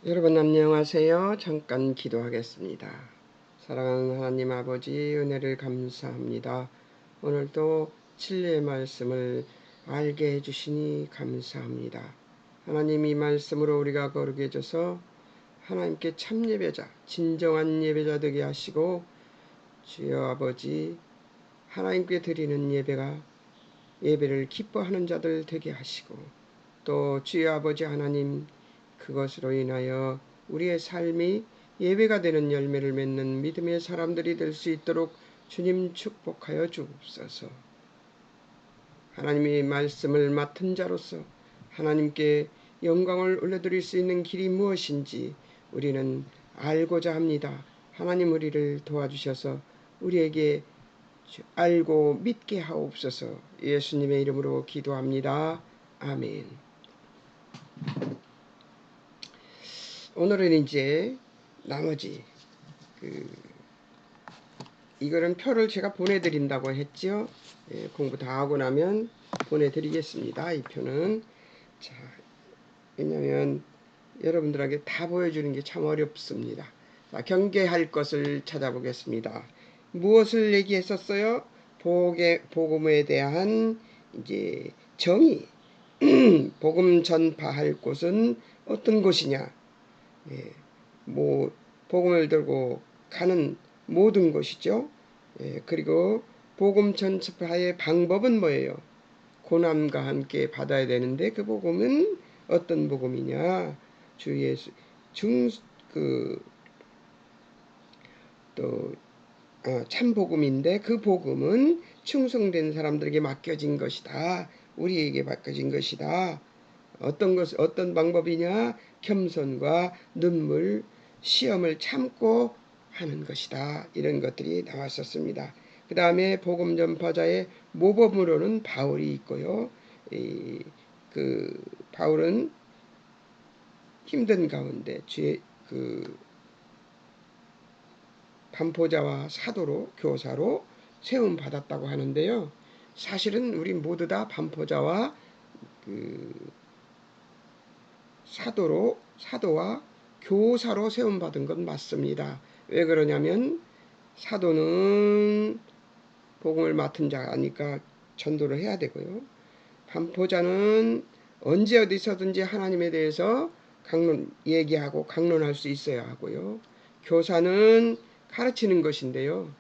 여러분 안녕하세요. 잠깐 기도하겠습니다. 사랑하는 하나님 아버지 은혜를 감사합니다. 오늘도 진리의 말씀을 알게 해주시니 감사합니다. 하나님 이 말씀으로 우리가 거룩해 져서 하나님께 참 예배자, 진정한 예배자 되게 하시고 주여 아버지 하나님께 드리는 예배를 기뻐하는 자들 되게 하시고 또 주여 아버지 하나님 그것으로 인하여 우리의 삶이 예배가 되는 열매를 맺는 믿음의 사람들이 될 수 있도록 주님 축복하여 주옵소서. 하나님의 말씀을 맡은 자로서 하나님께 영광을 올려드릴 수 있는 길이 무엇인지 우리는 알고자 합니다. 하나님 우리를 도와주셔서 우리에게 알고 믿게 하옵소서. 예수님의 이름으로 기도합니다. 아멘. 오늘은 이제 나머지 이거는 표를 제가 보내드린다고 했죠. 공부 다 하고 나면 보내드리겠습니다. 이 표는 자, 왜냐하면 여러분들에게 다 보여주는 게 참 어렵습니다. 자, 경계할 것을 찾아보겠습니다. 무엇을 얘기했었어요? 복음에 대한 이제 정의. 복음 전파할 곳은 어떤 곳이냐? 복음을 들고 가는 모든 것이죠. 그리고 복음 전파의 방법은 뭐예요? 고난과 함께 받아야 되는데 그 복음은 어떤 복음이냐? 주 예수 참 복음인데 그 복음은 충성된 사람들에게 맡겨진 것이다. 우리에게 맡겨진 것이다. 어떤 방법이냐? 겸손과 눈물, 시험을 참고 하는 것이다. 이런 것들이 나왔었습니다. 그 다음에 복음 전파자의 모범으로는 바울이 있고요. 바울은 힘든 가운데 반포자와 사도로 교사로 세움 받았다고 하는데요. 사실은 우리 모두 다 반포자와 사도와 교사로 세움받은 건 맞습니다. 왜 그러냐면 사도는 복음을 맡은 자니까 전도를 해야 되고요. 반포자는 언제 어디서든지 하나님에 대해서 얘기하고 강론할 수 있어야 하고요. 교사는 가르치는 것인데요.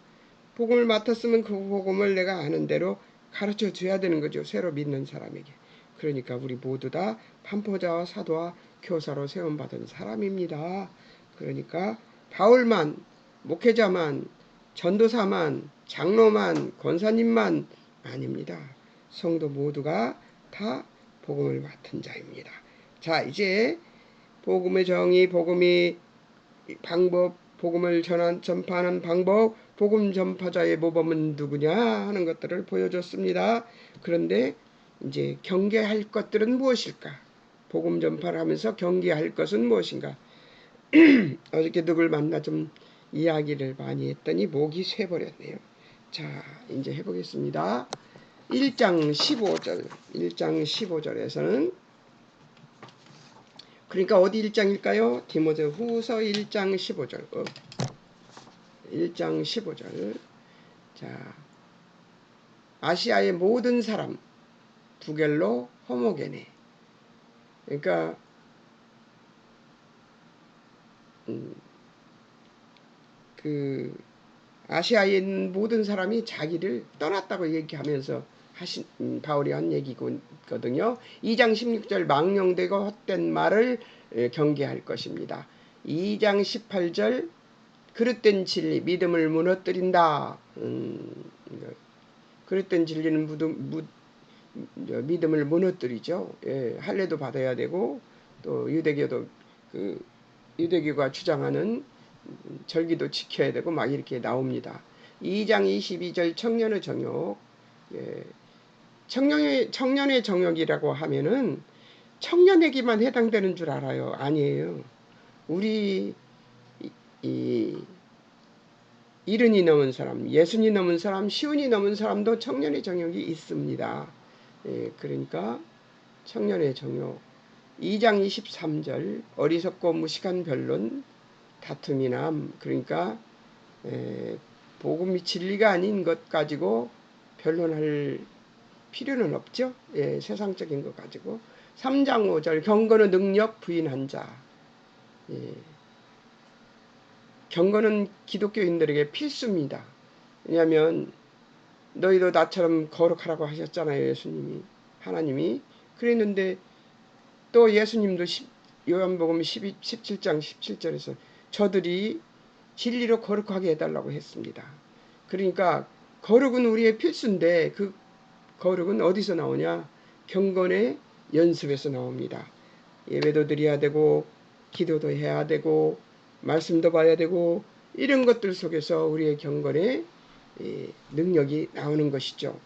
복음을 맡았으면 그 복음을 내가 아는 대로 가르쳐 줘야 되는 거죠. 새로 믿는 사람에게. 그러니까 우리 모두 다 반포자와 사도와 교사로 세움받은 사람입니다. 그러니까 바울만, 목회자만, 전도사만, 장로만, 권사님만 아닙니다. 성도 모두가 다 복음을 맡은 자입니다. 자, 이제 복음의 정의, 복음의 방법, 복음을 전파하는 방법, 복음 전파자의 모범은 누구냐 하는 것들을 보여줬습니다. 그런데 이제 경계할 것들은 무엇일까? 복음 전파를 하면서 경계할 것은 무엇인가? 어저께 누굴 만나 좀 이야기를 많이 했더니 목이 쇠버렸네요. 자, 이제 해보겠습니다. 1장 15절에서는 그러니까 어디 1장일까요? 디모데 후서 1장 15절. 1장 15절. 자, 아시아의 모든 사람 부겔로 호모게네. 그러니까 아시아에 있는 모든 사람이 자기를 떠났다고 얘기하면서 바울이 한 얘기거든요. 2장 16절 망령되고 헛된 말을 경계할 것입니다. 2장 18절 그릇된 진리 믿음을 무너뜨린다. 그릇된 진리는 믿음을 무너뜨리죠. 할례도 받아야 되고 또 유대교가 주장하는 절기도 지켜야 되고 막 이렇게 나옵니다. 2장 22절 청년의 정욕. 청년의 정욕이라고 하면은 청년에게만 해당되는 줄 알아요. 아니에요. 우리 70이 넘은 사람, 60이 넘은 사람, 50이 넘은 사람도 청년의 정욕이 있습니다. 그러니까 청년의 정욕. 2장 23절 어리석고 무식한 변론 다툼이남. 그러니까 복음이 진리가 아닌 것 가지고 변론할 필요는 없죠. 세상적인 것 가지고. 3장 5절 경건의 능력 부인한 자. 경건은 기독교인들에게 필수입니다. 왜냐하면 너희도 나처럼 거룩하라고 하셨잖아요. 예수님이. 하나님이. 그랬는데 또 예수님도 요한복음 17장 17절에서 저들이 진리로 거룩하게 해달라고 했습니다. 그러니까 거룩은 우리의 필수인데 그 거룩은 어디서 나오냐? 경건의 연습에서 나옵니다. 예배도 드려야 되고 기도도 해야 되고 말씀도 봐야 되고 이런 것들 속에서 우리의 경건의 능력이 나오는 것이죠.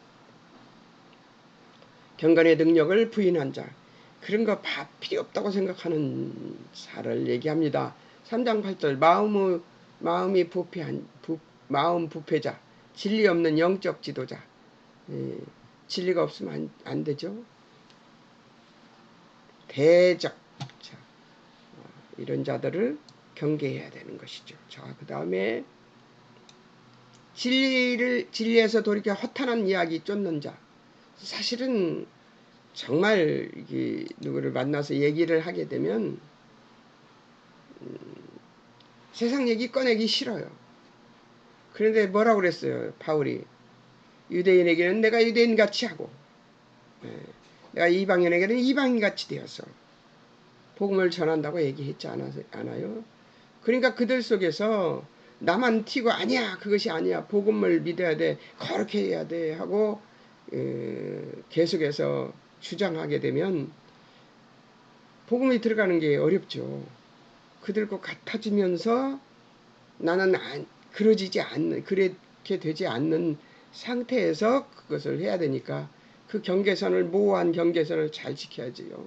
경건의 능력을 부인한 자, 그런 거 필요 없다고 생각하는 자를 얘기합니다. 3장 8절 마음이 마음 부패자, 진리 없는 영적 지도자. 진리가 없으면 안 되죠. 대적 자, 이런 자들을 경계해야 되는 것이죠. 자, 그 다음에 진리에서 돌이켜 허탄한 이야기 쫓는 자. 사실은 정말 누구를 만나서 얘기를 하게 되면 세상 얘기 꺼내기 싫어요. 그런데 뭐라고 그랬어요? 바울이 유대인에게는 내가 유대인같이 하고 내가 이방인에게는 이방인같이 되어서 복음을 전한다고 얘기했지 않아요? 그러니까 그들 속에서 나만 튀고 아니야 그것이 아니야 복음을 믿어야 돼 그렇게 해야 돼 하고 계속해서 주장하게 되면 복음이 들어가는 게 어렵죠. 그들과 같아지면서 나는 그렇게 되지 않는 상태에서 그것을 해야 되니까 그 경계선을 모호한 경계선을 잘 지켜야지요.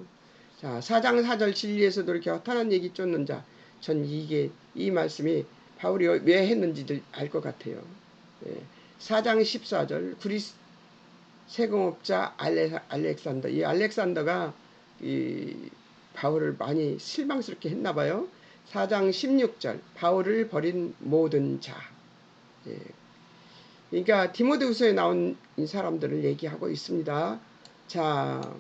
자, 4장 4절 진리에서 돌이켜 허탄한 얘기 쫓는 자. 전 이 말씀이 바울이 왜 했는지를 알 것 같아요. 4장 14절 그리스 세공업자 알렉산더. 이 알렉산더가 바울을 많이 실망스럽게 했나 봐요. 4장 16절 바울을 버린 모든 자. 그러니까 디모데후서에 나온 이 사람들을 얘기하고 있습니다. 자,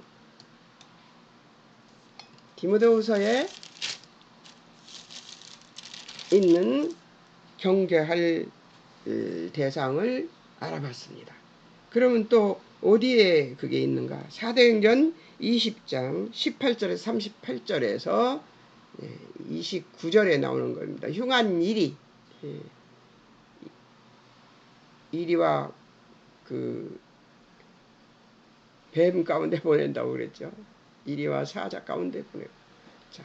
디모데후서에 있는 경계할 대상을 알아봤습니다. 그러면 또 어디에 그게 있는가? 사도행전 20장 18절에서 38절에서 29절에 나오는 겁니다. 흉한 이리와 그 뱀 가운데 보낸다고 그랬죠. 이리와 사자 가운데 보내고. 자,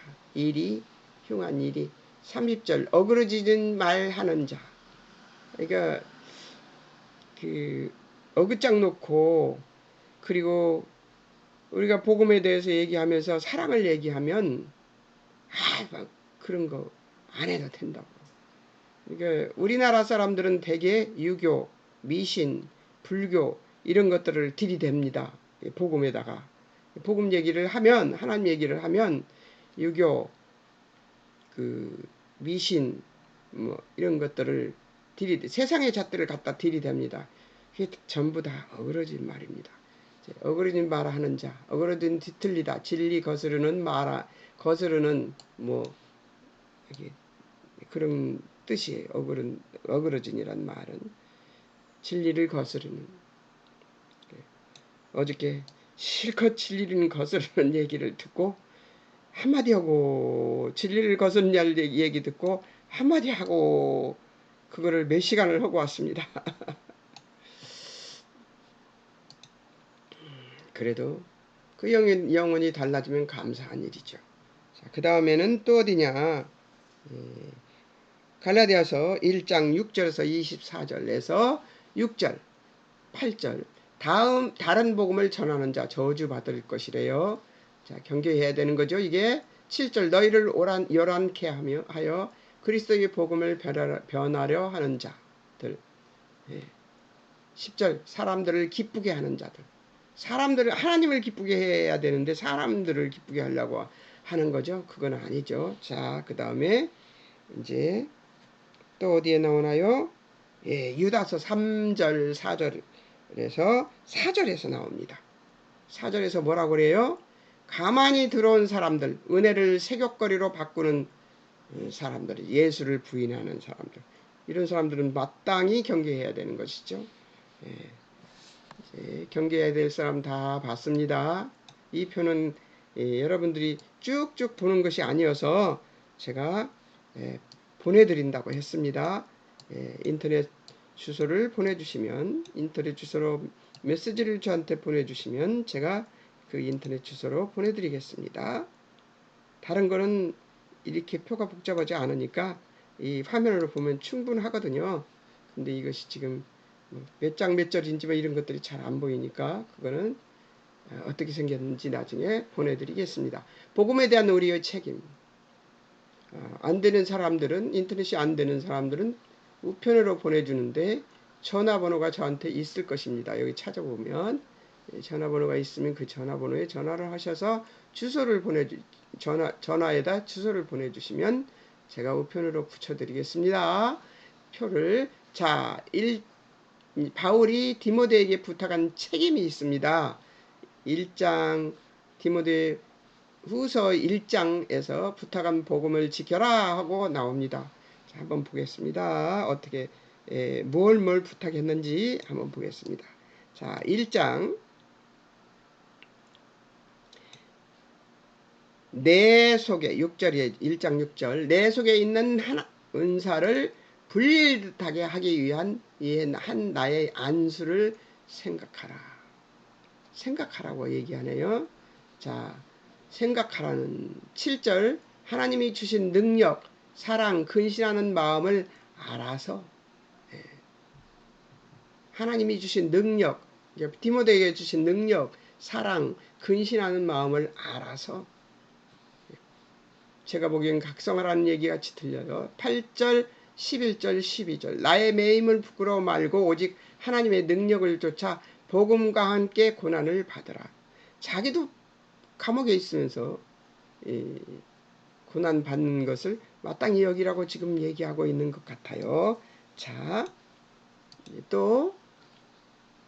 흉한 일이 30절 어그러지는 말하는 자. 그러니까 어긋장 놓고 그리고 우리가 복음에 대해서 얘기하면서 사랑을 얘기하면 막 그런 거 안 해도 된다고. 그러니까 우리나라 사람들은 대개 유교, 미신, 불교 이런 것들을 들이댑니다. 복음에다가 복음 얘기를 하면 하나님 얘기를 하면 유교, 미신 뭐 이런 것들을 세상의 잣들을 갖다 들이댑니다. 그게 전부 다 어그러진 말입니다. 어그러진 말 하는 자, 어그러진 뒤틀리다, 진리 거스르는 거스르는 뭐 그런 뜻이에요. 어그러진이란 말은 진리를 거스르는. 어저께 실컷 진리를 거스르는 얘기를 듣고 한마디 하고 진리를 거스르는 얘기 듣고 한마디 하고 그거를 몇 시간을 하고 왔습니다. 그래도 그 영혼이 달라지면 감사한 일이죠. 그 다음에는 또 어디냐? 갈라디아서 1장 6절에서 24절에서 6절, 8절 다른 복음을 전하는 자 저주받을 것이래요. 자, 경계해야 되는 거죠. 이게 7절 너희를 요란케 하여 그리스도의 복음을 변하려 하는 자들. 10절 사람들을 기쁘게 하는 자들. 하나님을 기쁘게 해야 되는데 사람들을 기쁘게 하려고 하는 거죠. 그건 아니죠. 자, 그 다음에 이제 또 어디에 나오나요? 예, 유다서 3절, 4절에서 4절에서 나옵니다. 4절에서 뭐라고 그래요? 가만히 들어온 사람들, 은혜를 세격거리로 바꾸는 사람들, 예수를 부인하는 사람들, 이런 사람들은 마땅히 경계해야 되는 것이죠. 예, 경계해야 될 사람 다 봤습니다. 이 표는 여러분들이 쭉쭉 보는 것이 아니어서 제가 보내드린다고 했습니다. 인터넷 주소를 보내주시면, 인터넷 주소로 메시지를 저한테 보내주시면 제가 그 인터넷 주소로 보내드리겠습니다. 다른 거는 이렇게 표가 복잡하지 않으니까 이 화면으로 보면 충분하거든요. 근데 이것이 지금 몇 장 몇 절인지 뭐 이런 것들이 잘 안 보이니까 그거는 어떻게 생겼는지 나중에 보내드리겠습니다. 복음에 대한 우리의 책임. 안 되는 사람들은, 인터넷이 안 되는 사람들은 우편으로 보내주는데 전화번호가 저한테 있을 것입니다. 여기 찾아보면 전화번호가 있으면 그 전화번호에 전화를 하셔서 주소를 전화에다 주소를 보내주시면 제가 우편으로 붙여드리겠습니다. 표를. 자, 바울이 디모데에게 부탁한 책임이 있습니다. 1장 디모데 후서 1장에서 부탁한 복음을 지켜라 하고 나옵니다. 자, 한번 보겠습니다. 어떻게 뭘 부탁했는지 한번 보겠습니다. 자, 1장 내 속에 6절에 1장 6절 내 속에 있는 은사를 불릴듯하게 하기 위한 한 나의 안수를 생각하라고 얘기하네요. 자, 생각하라는 7절 하나님이 주신 능력, 사랑, 근신하는 마음을 알아서 하나님이 주신 능력, 디모데에게 주신 능력, 사랑, 근신하는 마음을 알아서 제가 보기엔 각성하라는 얘기 같이 들려요. 8절, 11절, 12절 나의 매임을 부끄러워 말고 오직 하나님의 능력을 쫓아 복음과 함께 고난을 받으라. 자기도 감옥에 있으면서 고난 받는 것을 마땅히 여기라고 지금 얘기하고 있는 것 같아요. 자, 또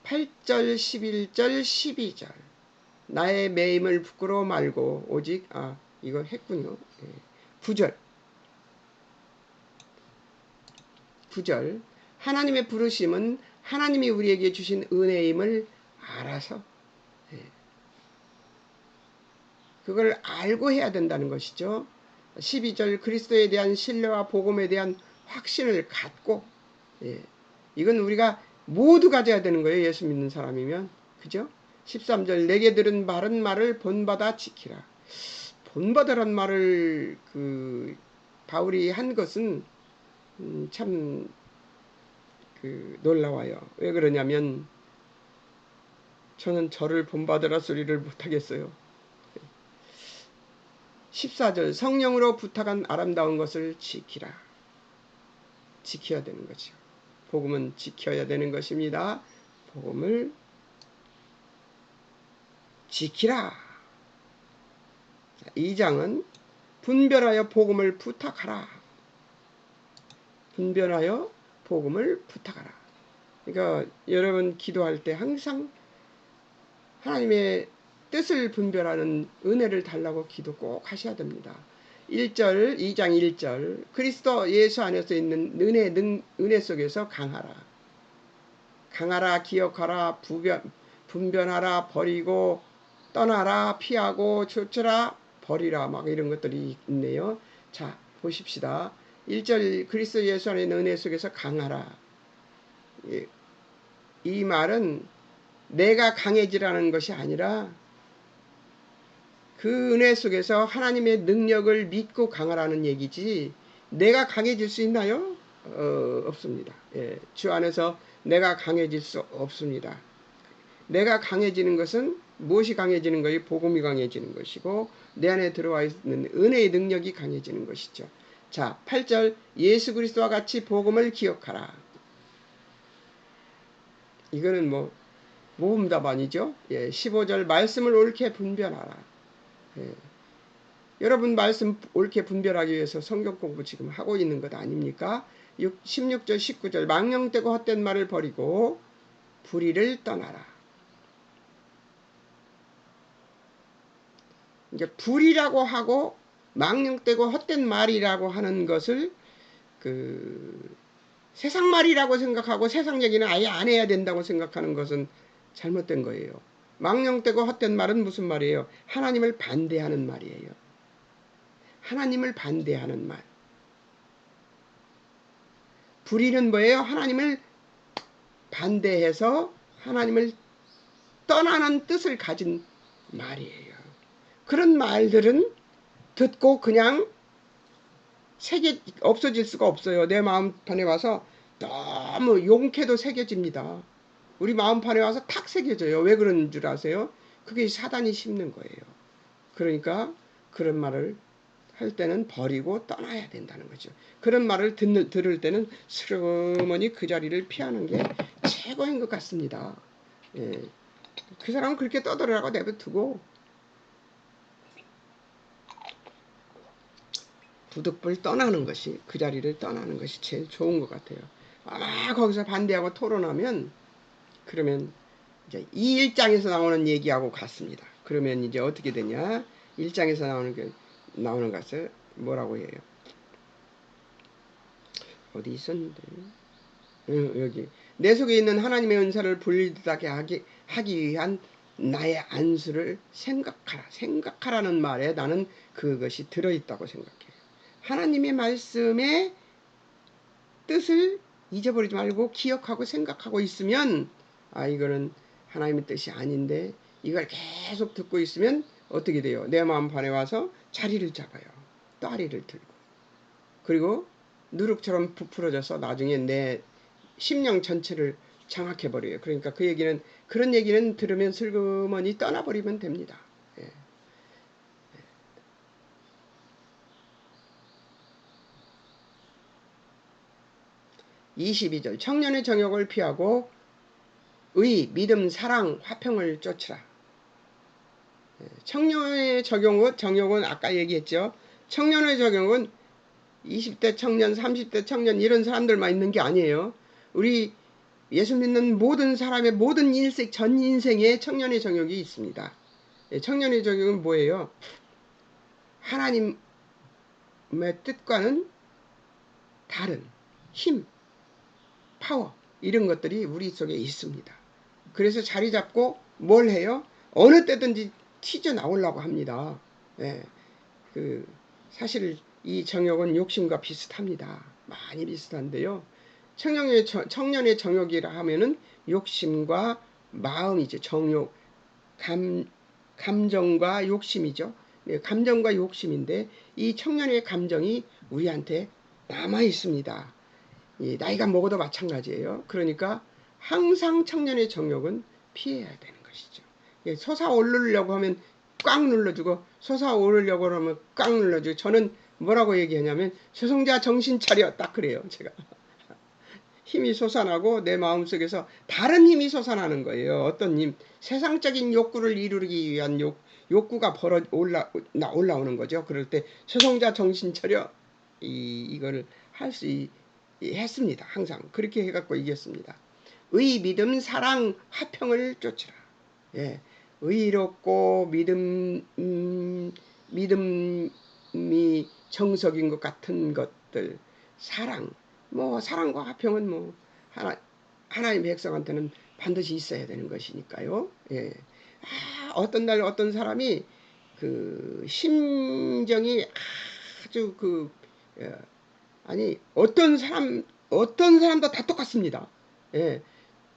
8절, 11절, 12절 나의 매임을 부끄러워 말고 오직 이거 했군요. 9절 하나님의 부르심은 하나님이 우리에게 주신 은혜임을 알아서 그걸 알고 해야 된다는 것이죠. 12절 그리스도에 대한 신뢰와 복음에 대한 확신을 갖고 이건 우리가 모두 가져야 되는 거예요. 예수 믿는 사람이면. 그죠? 13절 내게 들은 바른 말을 본받아 지키라. 본받으란 말을 바울이 한 것은 참 놀라워요. 왜 그러냐면 저는 저를 본받으라 소리를 못하겠어요. 14절 성령으로 부탁한 아름다운 것을 지키라. 지켜야 되는 거죠. 복음은 지켜야 되는 것입니다. 복음을 지키라. 2장은 분별하여 복음을 부탁하라. 분별하여 복음을 부탁하라. 그러니까 여러분 기도할 때 항상 하나님의 뜻을 분별하는 은혜를 달라고 기도 꼭 하셔야 됩니다. 1절, 2장 1절 그리스도 예수 안에서 있는 은혜 속에서 강하라. 강하라, 기억하라, 분별하라, 버리고 떠나라, 피하고 쫓으라, 버리라 막 이런 것들이 있네요. 자, 보십시다. 1절 그리스도 예수 안에 있는 은혜 속에서 강하라. 이 말은 내가 강해지라는 것이 아니라 그 은혜 속에서 하나님의 능력을 믿고 강하라는 얘기지 내가 강해질 수 있나요? 없습니다. 주 안에서 내가 강해질 수 없습니다. 내가 강해지는 것은 무엇이 강해지는 것이 복음이 강해지는 것이고 내 안에 들어와 있는 은혜의 능력이 강해지는 것이죠. 자, 8절 예수 그리스도와 같이 복음을 기억하라. 이거는 모험답 아니죠? 15절 말씀을 옳게 분별하라. 여러분 말씀 옳게 분별하기 위해서 성경 공부 지금 하고 있는 것 아닙니까? 16절 19절 망령되고 헛된 말을 버리고 불의를 떠나라. 이제 불의라고 하고 망령되고 헛된 말이라고 하는 것을 그 세상 말이라고 생각하고 세상 얘기는 아예 안 해야 된다고 생각하는 것은 잘못된 거예요. 망령되고 헛된 말은 무슨 말이에요? 하나님을 반대하는 말이에요. 하나님을 반대하는 말. 불의는 뭐예요? 하나님을 반대해서 하나님을 떠나는 뜻을 가진 말이에요. 그런 말들은 듣고 그냥 없어질 수가 없어요. 내 마음판에 와서 너무 용케도 새겨집니다. 우리 마음판에 와서 탁 새겨져요. 왜 그런 줄 아세요? 그게 사단이 심는 거예요. 그러니까 그런 말을 할 때는 버리고 떠나야 된다는 거죠. 그런 말을 들을 때는 스르머니 그 자리를 피하는 게 최고인 것 같습니다. 예. 그 사람은 그렇게 떠들으라고 내버두고 부득불 떠나는 것이, 그 자리를 떠나는 것이 제일 좋은 것 같아요. 아마 거기서 반대하고 토론하면 그러면 이제 이 1장에서 나오는 얘기하고 같습니다. 그러면 이제 어떻게 되냐? 1장에서 나오는 것을 뭐라고 해요? 어디 있었는데? 여기 내 속에 있는 하나님의 은사를 불리하게 하기 위한 나의 안수를 생각하라. 생각하라는 말에 나는 그것이 들어있다고 생각해요. 하나님의 말씀의 뜻을 잊어버리지 말고 기억하고 생각하고 있으면 이거는 하나님의 뜻이 아닌데 이걸 계속 듣고 있으면 어떻게 돼요? 내 마음판에 와서 자리를 잡아요. 따리를 들고. 그리고 누룩처럼 부풀어져서 나중에 내 심령 전체를 장악해버려요. 그러니까 그런 얘기는 들으면 슬그머니 떠나버리면 됩니다. 예. 22절 청년의 정욕을 피하고 의, 믿음, 사랑, 화평을 쫓으라. 청년의 정욕은 아까 얘기했죠. 청년의 정욕은 20대 청년, 30대 청년 이런 사람들만 있는 게 아니에요. 우리 예수 믿는 모든 사람의 모든 일생 전 인생에 청년의 정욕이 있습니다. 청년의 정욕은 뭐예요? 하나님의 뜻과는 다른 힘, 파워 이런 것들이 우리 속에 있습니다. 그래서 자리 잡고 뭘 해요? 어느 때든지 튀져 나오려고 합니다. 예, 사실 이 정욕은 욕심과 비슷합니다. 많이 비슷한데요. 청년의 정욕이라 하면은 욕심과 마음이죠. 정욕, 감정과 욕심이죠. 감정과 욕심인데 이 청년의 감정이 우리한테 남아 있습니다. 나이가 먹어도 마찬가지예요. 그러니까 항상 청년의 정욕은 피해야 되는 것이죠. 솟아오르려고 하면 꽉 눌러주고 솟아오르려고 하면 꽉 눌러주고 저는 뭐라고 얘기하냐면 죄송자 정신 차려 딱 그래요. 제가 힘이 솟아나고 내 마음속에서 다른 힘이 솟아나는 거예요. 어떤 힘? 세상적인 욕구를 이루기 위한 욕구가 올라오는 거죠. 그럴 때 죄송자 정신 차려 이거를 할 수 했습니다. 항상 그렇게 해갖고 이겼습니다. 의, 믿음, 사랑, 화평을 쫓으라. 예, 의롭고 믿음이 정석인 것 같은 것들, 사랑, 사랑과 화평은 하나님 백성한테는 반드시 있어야 되는 것이니까요. 예. 어떤 날 어떤 사람이 심정이 아주 어떤 사람도 다 똑같습니다. 예.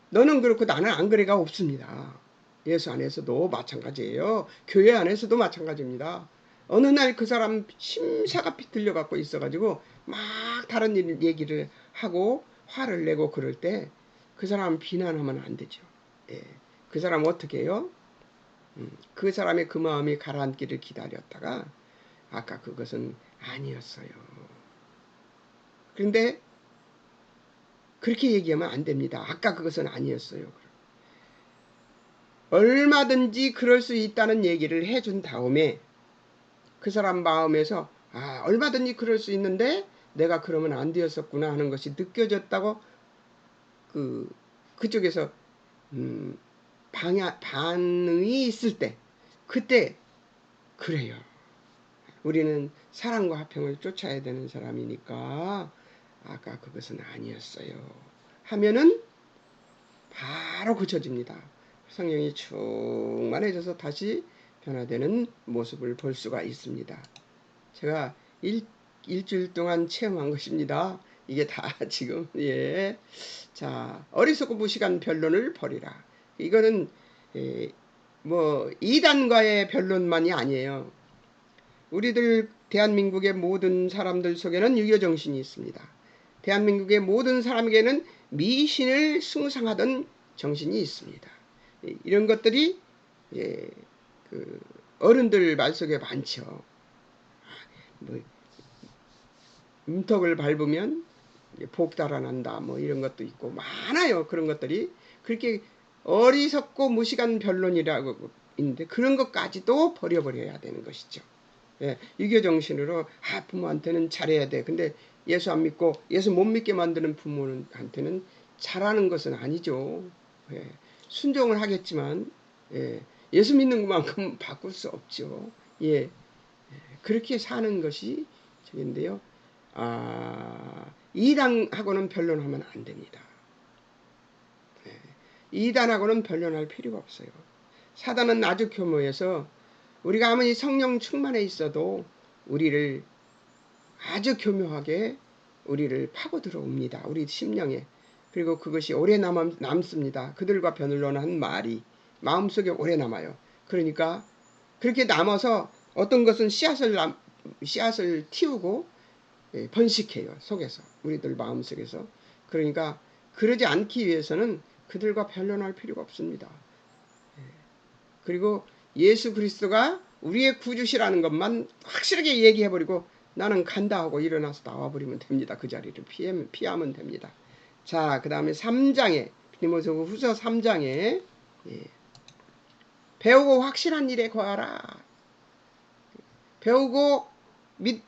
너는 그렇고 나는 안 그래가 없습니다. 예수 안에서도 마찬가지예요. 교회 안에서도 마찬가지입니다. 어느 날 그 사람 심사가 비틀려 갖고 있어가지고 막 다른 얘기를 하고 화를 내고 그럴 때 그 사람 비난하면 안 되죠. 예. 그 사람 어떻게 해요? 그 사람의 그 마음이 가라앉기를 기다렸다가 아까 그것은 아니었어요. 그런데 그렇게 얘기하면 안 됩니다. 아까 그것은 아니었어요. 얼마든지 그럴 수 있다는 얘기를 해준 다음에 그 사람 마음에서 얼마든지 그럴 수 있는데 내가 그러면 안 되었었구나 하는 것이 느껴졌다고 그쪽에서 반응이 있을 때 그때 그래요. 우리는 사랑과 화평을 쫓아야 되는 사람이니까 아까 그것은 아니었어요 하면은 바로 고쳐집니다. 성령이 충만해져서 다시 변화되는 모습을 볼 수가 있습니다. 제가 일주일 동안 체험한 것입니다. 이게 다 지금 자, 어리석고 무식한 변론을 버리라. 이거는 뭐 이단과의 변론만이 아니에요. 우리들 대한민국의 모든 사람들 속에는 유교 정신이 있습니다. 대한민국의 모든 사람에게는 미신을 숭상하던 정신이 있습니다. 이런 것들이 어른들 말 속에 많죠. 뭐 문턱을 밟으면 복 달아난다 뭐 이런 것도 있고 많아요. 그런 것들이 그렇게 어리석고 무식한 변론이라고 있는데 그런 것까지도 버려버려야 되는 것이죠. 유교 정신으로 부모한테는 잘해야 돼. 근데 예수 안 믿고 예수 못 믿게 만드는 부모한테는 잘하는 것은 아니죠. 순종을 하겠지만 예수 믿는 것만큼 바꿀 수 없죠. 그렇게 사는 것이 저인데요. 이단하고는 변론하면 안 됩니다. 이단하고는 변론할 필요가 없어요. 사단은 아주 교묘해서 우리가 아무리 성령 충만해 있어도 우리를 아주 교묘하게 우리를 파고 들어옵니다. 우리 심령에. 그리고 그것이 오래 남습니다. 그들과 변론한 말이 마음속에 오래 남아요. 그러니까 그렇게 남아서 어떤 것은 씨앗을 틔우고 번식해요. 속에서. 우리들 마음속에서. 그러니까 그러지 않기 위해서는 그들과 변론할 필요가 없습니다. 그리고 예수 그리스도가 우리의 구주시라는 것만 확실하게 얘기해버리고 나는 간다 하고 일어나서 나와버리면 됩니다. 그 자리를 피하면 됩니다. 자, 그 다음에 3장에 디모데후서 3장에 배우고 확실한 일에 거하라. 배우고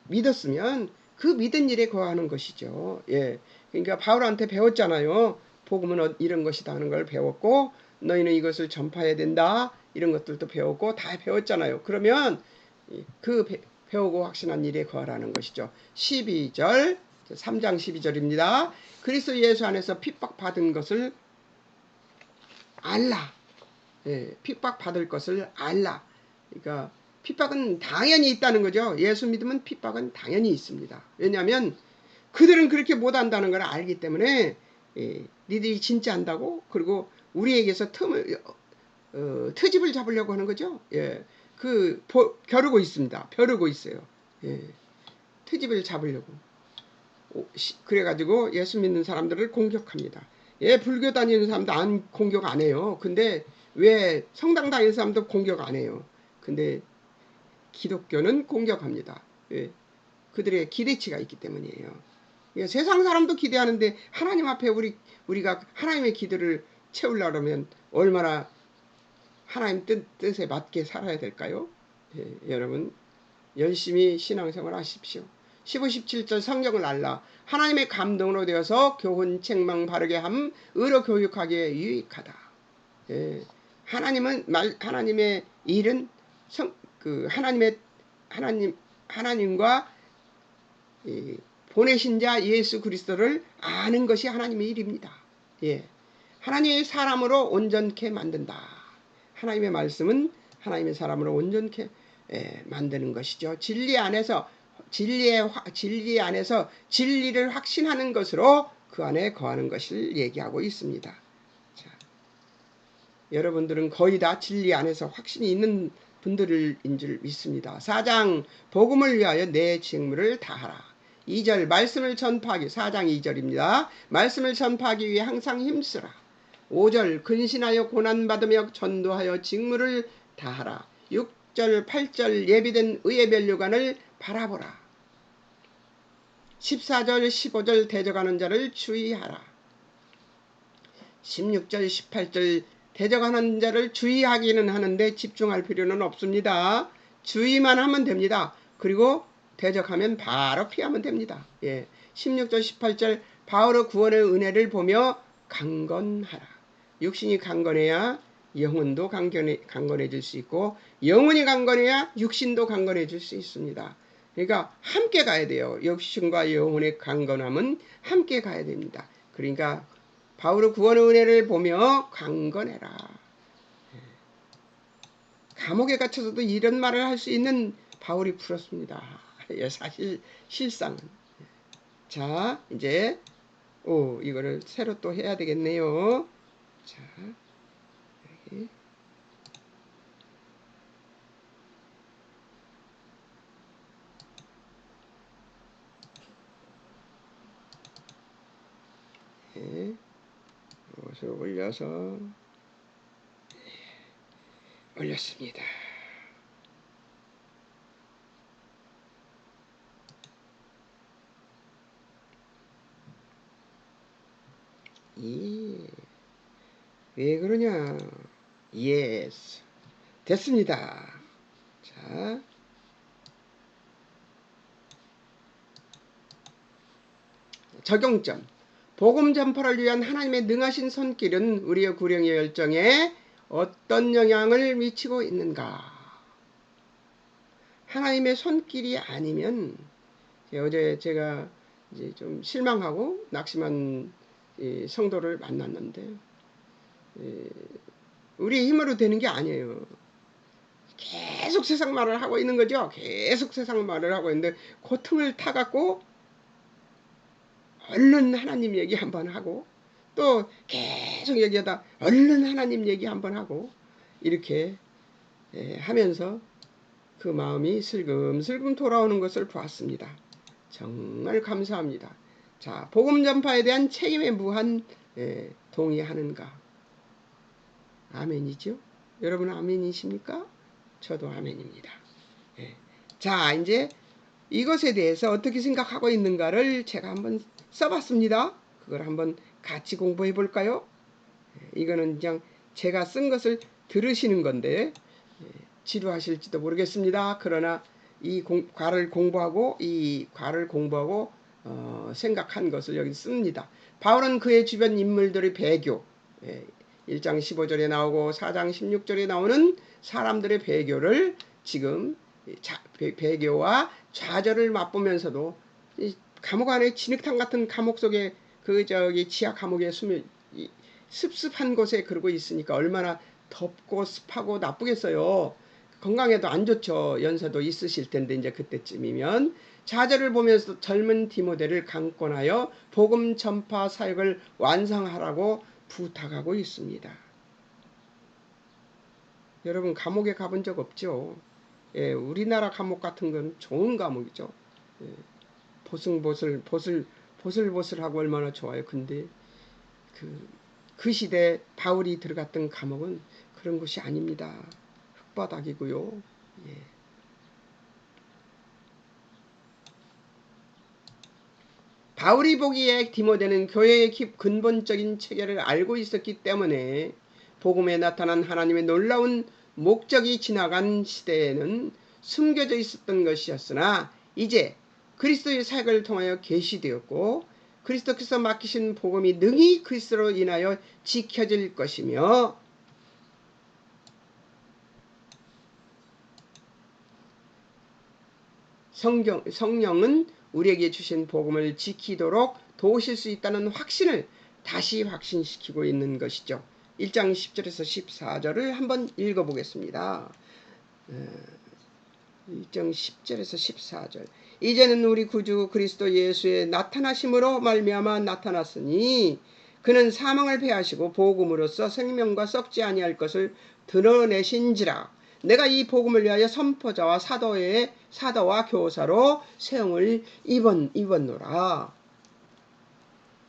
믿었으면 그 믿은 일에 거하는 것이죠. 그러니까 바울한테 배웠잖아요. 복음은 이런 것이다 하는 걸 배웠고 너희는 이것을 전파해야 된다. 이런 것들도 배웠고 다 배웠잖아요. 그러면 그 배우고 확신한 일에 거하라는 것이죠. 12절 3장 12절입니다. 그리스도 예수 안에서 핍박받은 것을 알라. 핍박받을 것을 알라. 그러니까 핍박은 당연히 있다는 거죠. 예수 믿으면 핍박은 당연히 있습니다. 왜냐하면 그들은 그렇게 못한다는 걸 알기 때문에 니들이 진짜 한다고 그리고 우리에게서 트집을 잡으려고 하는 거죠. 벼르고 있습니다. 벼르고 있어요. 트집을 잡으려고. 그래가지고 예수 믿는 사람들을 공격합니다. 불교 다니는 사람도 공격 안 해요. 근데 왜 성당 다니는 사람도 공격 안 해요. 근데 기독교는 공격합니다. 그들의 기대치가 있기 때문이에요. 세상 사람도 기대하는데 하나님 앞에 우리가 하나님의 기대를 채우려면 얼마나 하나님 뜻에 맞게 살아야 될까요? 여러분 열심히 신앙생활 하십시오. 15, 17절 성경을 알라. 하나님의 감동으로 되어서 교훈, 책망 바르게 함, 의로 교육하기에 유익하다. 하나님의 일은 하나님과 보내신 자 예수 그리스도를 아는 것이 하나님의 일입니다. 하나님의 사람으로 온전케 만든다. 하나님의 말씀은 하나님의 사람으로 온전케 만드는 것이죠. 진리 안에서 진리를 확신하는 것으로 그 안에 거하는 것을 얘기하고 있습니다. 자, 여러분들은 거의 다 진리 안에서 확신이 있는 분들인 줄 믿습니다. 4장 복음을 위하여 내 직무를 다하라. 2절 말씀을 전파하기 4장 2절입니다. 말씀을 전파하기 위해 항상 힘쓰라. 5절 근신하여 고난받으며 전도하여 직무를 다하라. 6절 8절 예비된 의의 면류관을 바라보라. 14절 15절 대적하는 자를 주의하라. 16절 18절 대적하는 자를 주의하기는 하는데 집중할 필요는 없습니다. 주의만 하면 됩니다. 그리고 대적하면 바로 피하면 됩니다. 예. 16절 18절 바울의 구원의 은혜를 보며 강건하라. 육신이 강건해야 영혼도 강건해질 수 있고 영혼이 강건해야 육신도 강건해질 수 있습니다. 그러니까 함께 가야 돼요. 육신과 영혼의 강건함은 함께 가야 됩니다. 그러니까 바울의 구원의 은혜를 보며 강건해라. 감옥에 갇혀서도 이런 말을 할 수 있는 바울이 풀었습니다. 사실 실상은. 자, 이제 이거를 새로 또 해야 되겠네요. 자, 여기. 네, 이것을 올려서 올렸습니다. 왜 그러냐? 예스. 됐습니다. 자, 적용점. 복음 전파를 위한 하나님의 능하신 손길은 우리의 구령의 열정에 어떤 영향을 미치고 있는가? 하나님의 손길이 아니면 어제 제가 이제 좀 실망하고 낙심한 성도를 만났는데 우리의 힘으로 되는 게 아니에요. 계속 세상 말을 하고 있는 거죠. 계속 세상 말을 하고 있는데 고통을 타갖고 얼른 하나님 얘기 한번 하고 또 계속 얘기하다 얼른 하나님 얘기 한번 하고 이렇게 하면서 그 마음이 슬금슬금 돌아오는 것을 보았습니다. 정말 감사합니다. 자, 복음 전파에 대한 책임에 무한 동의하는가? 아멘이죠? 여러분 아멘이십니까? 저도 아멘입니다. 자, 이제 이것에 대해서 어떻게 생각하고 있는가를 제가 한번 써봤습니다. 그걸 한번 같이 공부해 볼까요? 이거는 그냥 제가 쓴 것을 들으시는 건데 지루하실지도 모르겠습니다. 그러나 이 과를 공부하고 생각한 것을 여기 씁니다. 바울은 그의 주변 인물들의 배교 1장 15절에 나오고 4장 16절에 나오는 사람들의 배교를 지금 배교와 좌절을 맛보면서도 감옥 안에 진흙탕 같은 감옥 속에 지하 감옥에 습습한 곳에 그러고 있으니까 얼마나 덥고 습하고 나쁘겠어요. 건강에도 안 좋죠. 연세도 있으실 텐데 이제 그때쯤이면 좌절을 보면서 젊은 디모데를 강권하여 복음 전파 사역을 완성하라고 부탁하고 있습니다. 여러분 감옥에 가본 적 없죠? 우리나라 감옥 같은 건 좋은 감옥이죠. 보슬보슬하고 얼마나 좋아요. 근데 그 시대 바울이 들어갔던 감옥은 그런 곳이 아닙니다. 흙바닥이고요. 바울이 보기에 디모데는 교회의 근본적인 체계를 알고 있었기 때문에 복음에 나타난 하나님의 놀라운 목적이 지나간 시대에는 숨겨져 있었던 것이었으나 이제 그리스도의 사역을 통하여 계시되었고 그리스도께서 맡기신 복음이 능히 그리스도로 인하여 지켜질 것이며 성령은 우리에게 주신 복음을 지키도록 도우실 수 있다는 확신을 다시 확신시키고 있는 것이죠. 1장 10절에서 14절을 한번 읽어보겠습니다. 1장 10절에서 14절 이제는 우리 구주 그리스도 예수의 나타나심으로 말미암아 나타났으니 그는 사망을 패하시고 복음으로써 생명과 썩지 아니할 것을 드러내신지라 내가 이 복음을 위하여 선포자와 사도와 교사로 세움을 입었노라.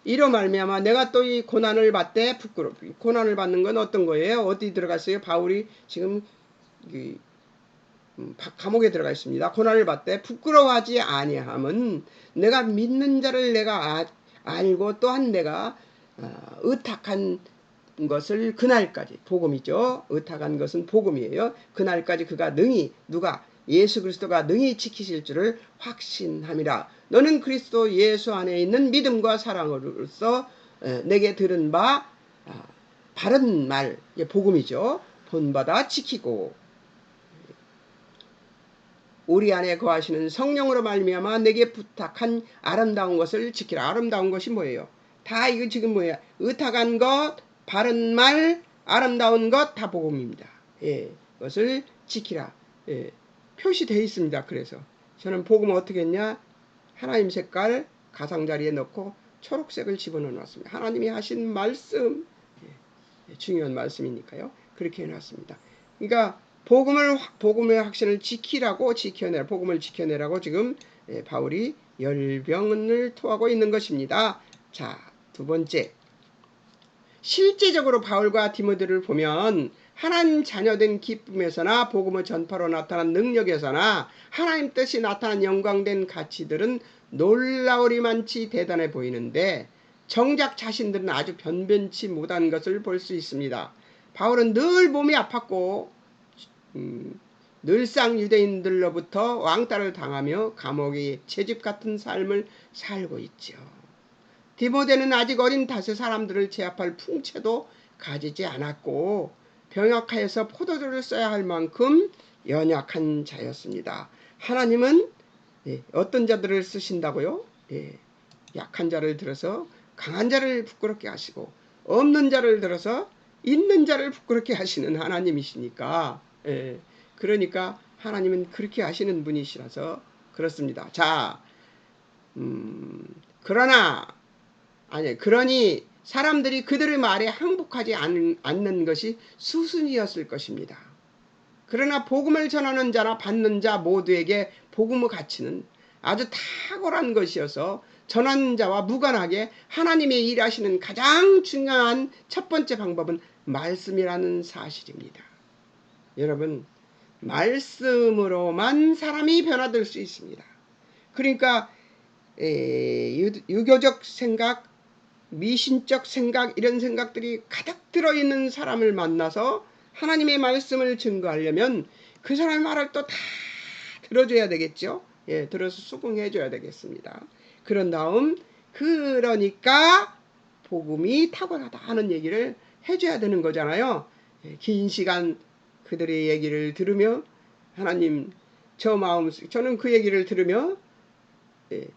이로 말미암아 내가 또 이 고난을 받되 부끄럽고 고난을 받는 건 어떤 거예요? 어디 들어갔어요? 바울이 지금 감옥에 들어가 있습니다. 고난을 받되 부끄러워하지 아니함은 내가 믿는 자를 내가 알고 또한 내가 의탁한 것을 그날까지 복음이죠. 의탁한 것은 복음이에요. 그날까지 그가 능히 누가 예수 그리스도가 능히 지키실 줄을 확신함이라. 너는 그리스도 예수 안에 있는 믿음과 사랑으로서 내게 들은 바 바른 말, 복음이죠. 본받아 지키고 우리 안에 거하시는 성령으로 말미암아 내게 부탁한 아름다운 것을 지키라. 아름다운 것이 뭐예요? 다 이거 지금 뭐야? 의탁한 것, 바른 말, 아름다운 것 다 복음입니다. 그것을 지키라. 표시되어 있습니다. 그래서 저는 복음을 어떻게 했냐? 하나님 색깔 가상자리에 넣고 초록색을 집어넣어 놨습니다. 하나님이 하신 말씀, 중요한 말씀이니까요. 그렇게 해놨습니다. 그러니까 복음의 확신을 지키라고 지켜내라. 복음을 지켜내라고 지금 바울이 열병을 토하고 있는 것입니다. 자, 두 번째. 실제적으로 바울과 디모데를 보면 하나님 자녀된 기쁨에서나 복음의 전파로 나타난 능력에서나 하나님 뜻이 나타난 영광된 가치들은 놀라우리만치 대단해 보이는데 정작 자신들은 아주 변변치 못한 것을 볼 수 있습니다. 바울은 늘 몸이 아팠고 늘상 유대인들로부터 왕따를 당하며 감옥의 채집 같은 삶을 살고 있죠. 디모데는 아직 어린 탓에 사람들을 제압할 풍채도 가지지 않았고 병약하여서 포도주를 써야 할 만큼 연약한 자였습니다. 하나님은 어떤 자들을 쓰신다고요? 약한 자를 들어서 강한 자를 부끄럽게 하시고 없는 자를 들어서 있는 자를 부끄럽게 하시는 하나님이시니까 그러니까 하나님은 그렇게 하시는 분이시라서 그렇습니다. 자, 그러니 사람들이 그들의 말에 항복하지 않는 것이 수순이었을 것입니다. 그러나 복음을 전하는 자나 받는 자 모두에게 복음의 가치는 아주 탁월한 것이어서 전하는 자와 무관하게 하나님의 일하시는 가장 중요한 첫 번째 방법은 말씀이라는 사실입니다. 여러분, 말씀으로만 사람이 변화될 수 있습니다. 그러니까 유교적 생각, 미신적 생각, 이런 생각들이 가득 들어있는 사람을 만나서 하나님의 말씀을 증거하려면 그 사람의 말을 또 다 들어줘야 되겠죠. 들어서 수긍해줘야 되겠습니다. 그런 다음 그러니까 복음이 탁월하다 하는 얘기를 해줘야 되는 거잖아요. 긴 시간 그들의 얘기를 들으며 하나님 저는 그 얘기를 들으며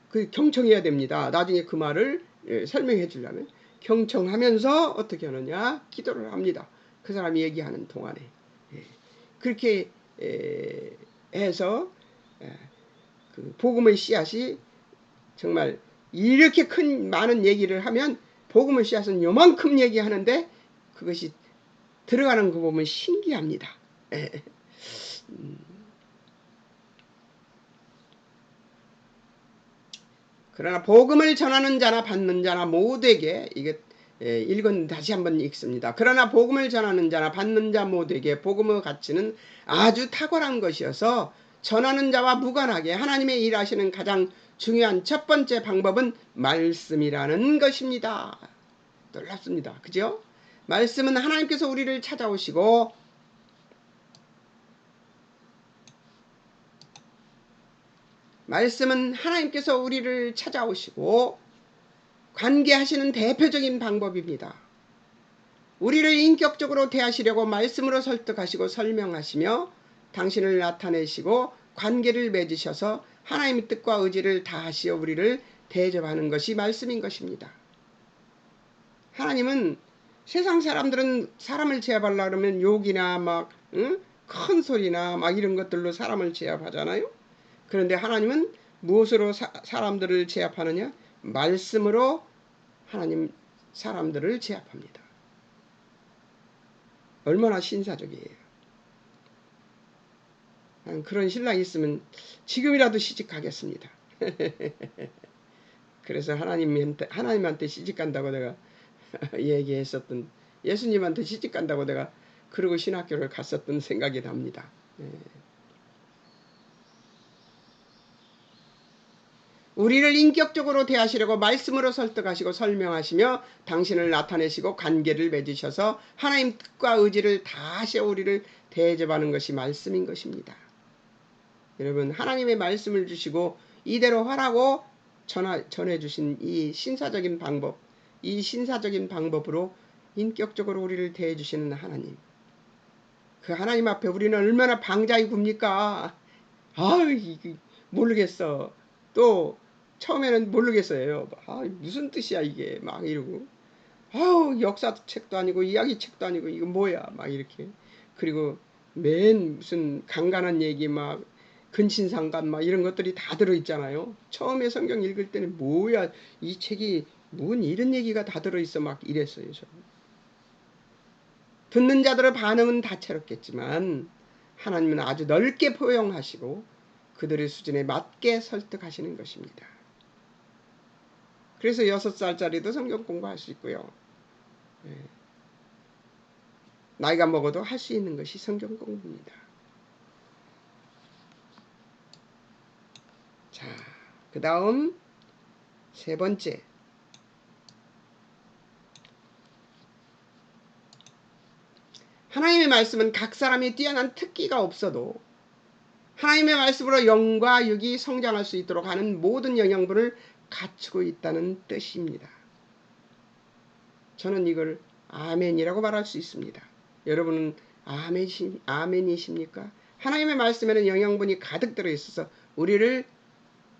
그 경청해야 됩니다. 나중에 그 말을 설명해 주려면 경청하면서 어떻게 하느냐? 기도를 합니다. 그 사람이 얘기하는 동안에. 그렇게 해서 그 복음의 씨앗이 정말 이렇게 많은 얘기를 하면 복음의 씨앗은 요만큼 얘기하는데 그것이 들어가는 거 보면 신기합니다. 그러나 복음을 전하는 자나 받는 자나 모두에게 읽은 다시 한번 읽습니다. 그러나 복음을 전하는 자나 받는 자 모두에게 복음의 가치는 아주 탁월한 것이어서 전하는 자와 무관하게 하나님의 일하시는 가장 중요한 첫 번째 방법은 말씀이라는 것입니다. 놀랍습니다. 그죠? 말씀은 하나님께서 우리를 찾아오시고 말씀은 하나님께서 우리를 찾아오시고 관계하시는 대표적인 방법입니다. 우리를 인격적으로 대하시려고 말씀으로 설득하시고 설명하시며 당신을 나타내시고 관계를 맺으셔서 하나님의 뜻과 의지를 다하시어 우리를 대접하는 것이 말씀인 것입니다. 하나님은 세상 사람들은 사람을 제압하려고 그러면 욕이나 큰 소리나 이런 것들로 사람을 제압하잖아요. 그런데 하나님은 무엇으로 사람들을 제압하느냐? 말씀으로 하나님 사람들을 제압합니다. 얼마나 신사적이에요. 그런 신랑이 있으면 지금이라도 시집가겠습니다. 그래서 하나님한테 시집간다고 내가 얘기했었던, 예수님한테 시집간다고 내가 그러고 신학교를 갔었던 생각이 납니다. 우리를 인격적으로 대하시려고 말씀으로 설득하시고 설명하시며 당신을 나타내시고 관계를 맺으셔서 하나님 뜻과 의지를 다하시어 우리를 대접하는 것이 말씀인 것입니다. 여러분, 하나님의 말씀을 주시고 이대로 하라고 전해주신 이 신사적인 방법, 이 신사적인 방법으로 인격적으로 우리를 대해주시는 하나님, 그 하나님 앞에 우리는 얼마나 방자히 굽니까? 모르겠어. 또 처음에는 모르겠어요. 무슨 뜻이야 이게, 막 이러고, 역사 책도 아니고 이야기 책도 아니고 이거 뭐야, 막 이렇게. 그리고 맨 무슨 간간한 얘기, 막 근친상간 막 이런 것들이 다 들어있잖아요. 처음에 성경 읽을 때는 뭐야 이 책이, 뭔 이런 얘기가 다 들어있어, 막 이랬어요. 저는. 듣는 자들의 반응은 다채롭겠지만 하나님은 아주 넓게 포용하시고 그들의 수준에 맞게 설득하시는 것입니다. 그래서 6살짜리도 성경 공부할 수 있고요. 나이가 먹어도 할 수 있는 것이 성경 공부입니다. 자, 그 다음 세 번째, 하나님의 말씀은 각 사람이 뛰어난 특기가 없어도 하나님의 말씀으로 영과 육이 성장할 수 있도록 하는 모든 영양분을 갖추고 있다는 뜻입니다. 저는 이걸 아멘이라고 말할 수 있습니다. 여러분은 아멘이십니까? 하나님의 말씀에는 영양분이 가득 들어있어서 우리를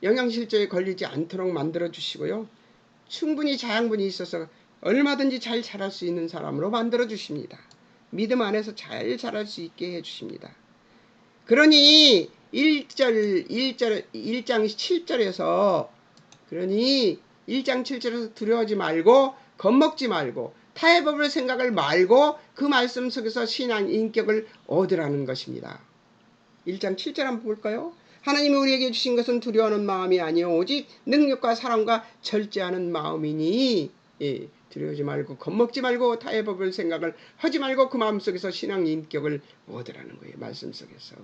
영양실조에 걸리지 않도록 만들어주시고요. 충분히 자양분이 있어서 얼마든지 잘 자랄 수 있는 사람으로 만들어주십니다. 믿음 안에서 잘 자랄 수 있게 해주십니다. 그러니 1장 7절에서 그러니 1장 7절에서 두려워하지 말고 겁먹지 말고 타의 법을 생각을 말고 그 말씀 속에서 신앙 인격을 얻으라는 것입니다. 1장 7절 한번 볼까요? 하나님이 우리에게 주신 것은 두려워하는 마음이 아니요 오직 능력과 사랑과 절제하는 마음이니, 두려워하지 말고 겁먹지 말고 타의 법을 생각을 하지 말고 그 마음 속에서 신앙 인격을 얻으라는 거예요. 말씀 속에서.